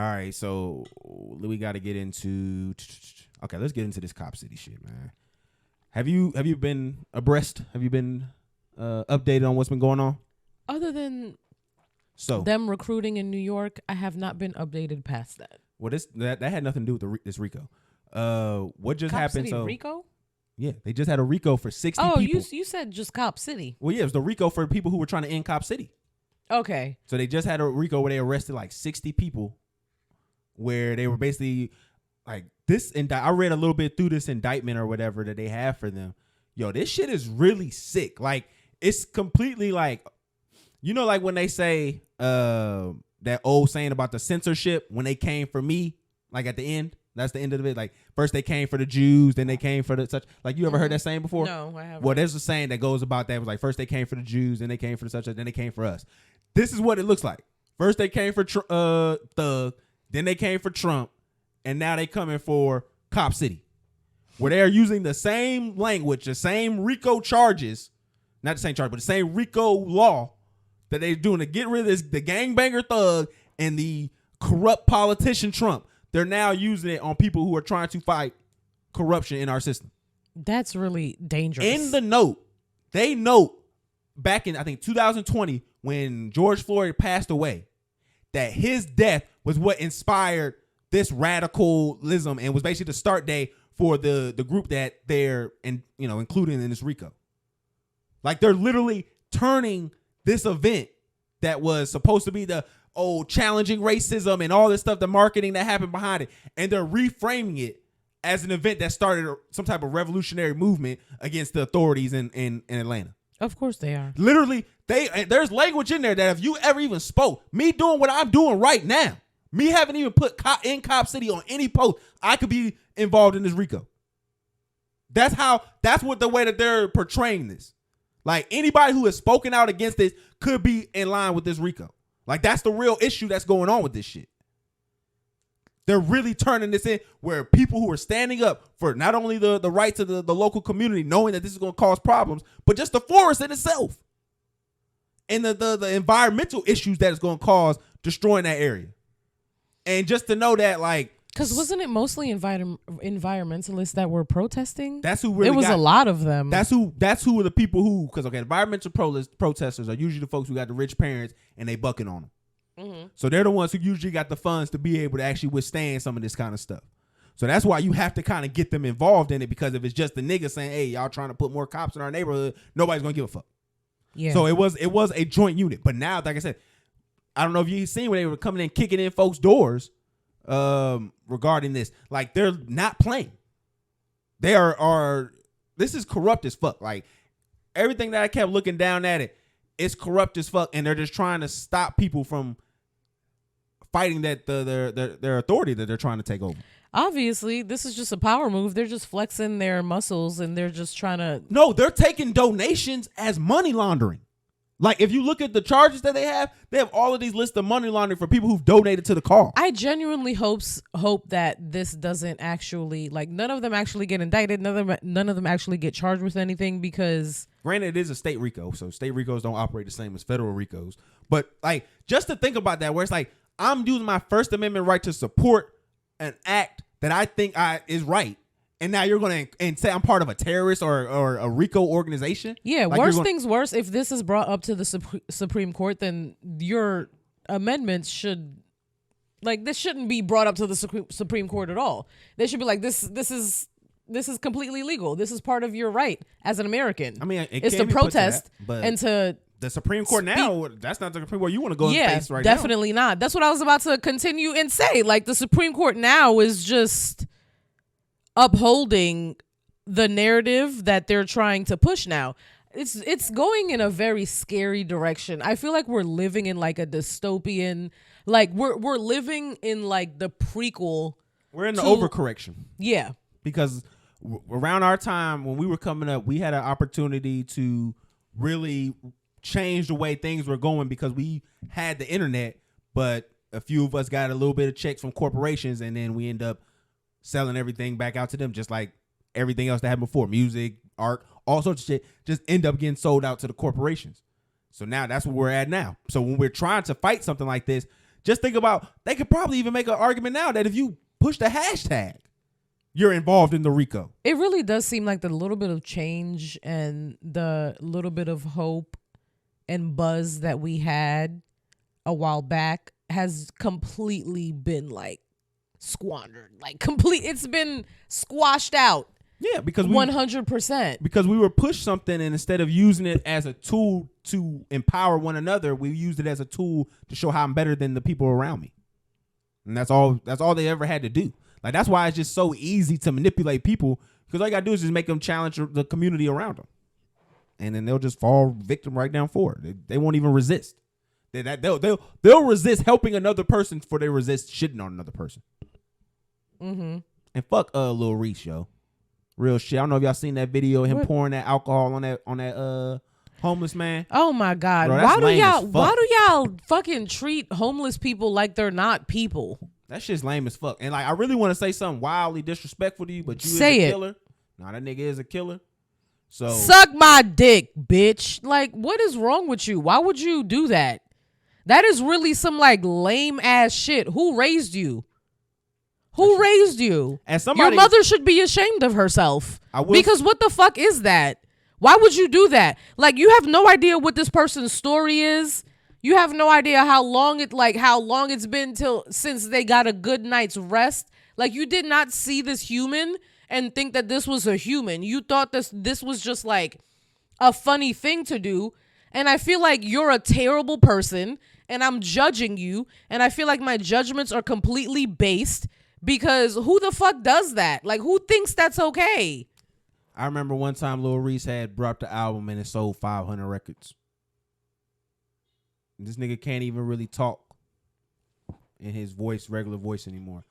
right, so we got to get into. Okay, let's get into this Cop City shit, man. Have you been abreast? Have you been updated on what's been going on? Other than them recruiting in New York, I have not been updated past that. Well, that had nothing to do with this Rico. What just Cop happened? City Rico? Yeah, they just had a Rico for 60 people. Oh, you said just Cop City. Well, yeah, it was the Rico for people who were trying to end Cop City. Okay. So they just had a Rico where they arrested like 60 people, where they were basically like this. I read a little bit through this indictment or whatever that they have for them. Yo, this shit is really sick. Like, it's completely like, like when they say that old saying about the censorship when they came for me, like at the end. That's the end of it. Like, first they came for the Jews, then they came for the such. Like, you ever heard that saying before? No, I haven't. Well, there's a saying that goes about that. It was like, first they came for the Jews, then they came for the such, then they came for us. This is what it looks like. First they came for Thug, then they came for Trump, and now they coming for Cop City, where they are using the same language, the same RICO charges, not the same charge, but the same RICO law that they're doing to get rid of the gangbanger Thug and the corrupt politician Trump. They're now using it on people who are trying to fight corruption in our system. That's really dangerous. In the note, they note back in, I think, 2020, when George Floyd passed away, that his death was what inspired this radicalism and was basically the start day for the group that they're including in this RICO. Like, they're literally turning this event that was supposed to be the challenging racism and all this stuff, the marketing that happened behind it, and they're reframing it as an event that started some type of revolutionary movement against the authorities in Atlanta. Of course they are. Literally, there's language in there that if you ever even spoke, me doing what I'm doing right now, me haven't even put Cop City on any post, I could be involved in this RICO. That's what the way that they're portraying this. Like, anybody who has spoken out against this could be in line with this RICO. Like, that's the real issue that's going on with this shit. They're really turning this in where people who are standing up for not only the rights of the local community, knowing that this is going to cause problems, but just the forest in itself. And the environmental issues that it's going to cause destroying that area. And just to know that, like... Because wasn't it mostly environmentalists that were protesting? That's who really It was a lot of them. That's who are the people who... Because, environmental protesters are usually the folks who got the rich parents and they bucking on them. Mm-hmm. So they're the ones who usually got the funds to be able to actually withstand some of this kind of stuff. So that's why you have to kind of get them involved in it, because if it's just the nigga saying, hey, y'all trying to put more cops in our neighborhood, nobody's going to give a fuck. Yeah. So it was a joint unit. But now, like I said, I don't know if you've seen when they were coming in, kicking in folks' doors regarding this. Like, they're not playing. They are this is corrupt as fuck. Like, everything that I kept looking down at it, it's corrupt as fuck, and they're just trying to stop people from fighting that their authority that they're trying to take over. Obviously, this is just a power move. They're just flexing their muscles, and they're just trying to... No, they're taking donations as money laundering. Like, if you look at the charges that they have all of these lists of money laundering for people who've donated to the cause. I genuinely hope that this doesn't actually, like, none of them actually get indicted. None of them actually get charged with anything, because... Granted, it is a state RICO, so state RICOs don't operate the same as federal RICOs. But, like, just to think about that, where it's like, I'm using my First Amendment right to support an act that I think is right. And now you're going to say I'm part of a terrorist or a RICO organization? Yeah, like, worse things worse. If this is brought up to the Supreme Court, then your amendments should... Like, this shouldn't be brought up to the Supreme Court at all. They should be like, this is completely legal. This is part of your right as an American. I mean, it's to protest and to... The Supreme Court now, that's not the Supreme Court you want to go in face right definitely now. Not. That's what I was about to continue and say. Like, the Supreme Court now is just upholding the narrative that they're trying to push now. It's going in a very scary direction. I feel like we're living in like a dystopian, like we're living in like the prequel. We're in the overcorrection. Yeah. Because around our time when we were coming up, we had an opportunity to really change the way things were going because we had the internet, but a few of us got a little bit of checks from corporations, and then we end up selling everything back out to them, just like everything else that happened before. Music, art, all sorts of shit just end up getting sold out to the corporations. So now that's where we're at now. So when we're trying to fight something like this, Just think about, they could probably even make an argument now that if you push the hashtag, you're involved in the Rico. It really does seem like the little bit of change and the little bit of hope and buzz that we had a while back has completely been like squandered. Like it's been squashed out. Yeah, because 100%. Because we were pushed something, and instead of using it as a tool to empower one another, we used it as a tool to show how I'm better than the people around me. And that's all they ever had to do. Like, that's why it's just so easy to manipulate people, because all you gotta do is just make them challenge the community around them, and then they'll just fall victim right down for it. They won't even resist. They'll resist helping another person before they resist shitting on another person. Mm-hmm. And fuck Lil Reese, yo. Real shit. I don't know if y'all seen that video of him pouring that alcohol on that homeless man. Oh my God. Bro, why do y'all fucking treat homeless people like they're not people? That shit's lame as fuck. And like, I really want to say something wildly disrespectful to you, but you say is a it. killer. Nah, that nigga is a killer. So suck my dick, bitch. Like, what is wrong with you? Why would you do that? That is really some like lame ass shit. Who raised you? Who raised you? As somebody, your mother should be ashamed of herself. Because what the fuck is that? Why would you do that? Like, you have no idea what this person's story is. You have no idea how long it's been since they got a good night's rest. Like, you did not see this human and think that this was a human. You thought this was just like a funny thing to do. And I feel like you're a terrible person and I'm judging you. And I feel like my judgments are completely based. Because who the fuck does that? Like, who thinks that's okay? I remember one time Lil Reese had brought the album and it sold 500 records. This nigga can't even really talk in his regular voice anymore.